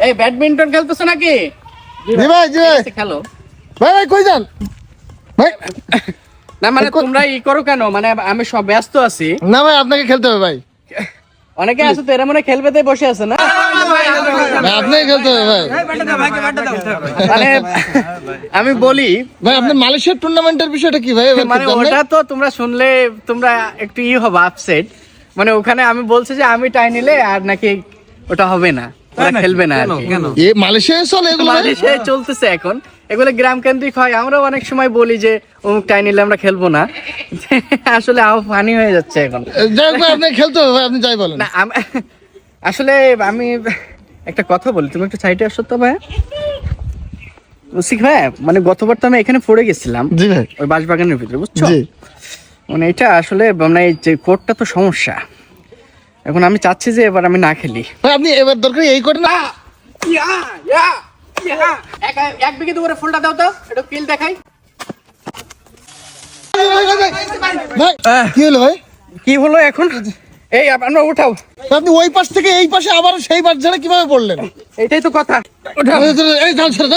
এই ব্যাডমিন্টন খেলতেছ নাকি? জি ভাই জি ভাই খেলো। ভাই ভাই কই যান ভাই? না মানে তোমরা ই করো কেন? মানে আমি সব ব্যস্ত আছি। না ভাই আপনাকে খেলতে হবে ভাই। অনেকে আছে তো এরা মনে খেলবে তাই বসে আছে না? ভাই আপনাকে খেলতে হবে ভাই। মানে আমি বলি ভাই আপনার মালয়েশিয়ার টুর্নামেন্টের বিষয়টা কি ভাই? মানে ওটা তো তোমরা শুনলে তোমরা একটু ই হবে আপসেট। মানে ওখানে আমি বলছি যে আমি টাই নিলে আর নাকি ওটা হবে না, ওরা খেলবে না আর কি। এ মালয়েশিয়ায় চলে এগুলো ভাই? মালয়েশিয়ায় চলতেছে এখন, এগুলো গ্রাম কেন্দ্রিক হয়। আমরাও অনেক সময় বলি যে অমুক টাই নিলে আমরা খেলবো না, আসলে ফানি হয়ে যাচ্ছে এখন। যাই হোক ভাই আপনাকে খেলতে হবে ভাই, আপনি যাই বলেন। না আসলে আমি একটা কথা বলি, তুমি একটু সাইডে আসো তো ভাই। বুঝছি ভাই, মানে গতবার তো আমি এখানে পড়ে গেছিলাম জি ভাই ওই বাঁশবাগানের ভিতরে, বুঝছো? জি মানে এটা আসলে মানে এই যে কোর্টটা তো সমস্যা। এখন আমি চাচ্ছি যে এবার আমি না খেলি। ভাই আপনি এবার দরকার এই করেন না। এক বিঘে দূরে ফুলটা দাও তো, একটু কিল দেখাই। ভাই কি হলো ভাই? কি হলো এখন? এই আমরা উঠাও। আপনি ওই পাশ থেকে এই পাশে আবার সেই পাশ ঝাড়ে কিভাবে পড়লেন? এটাই তো কথা। উঠাও। এই জাল ছেড়ে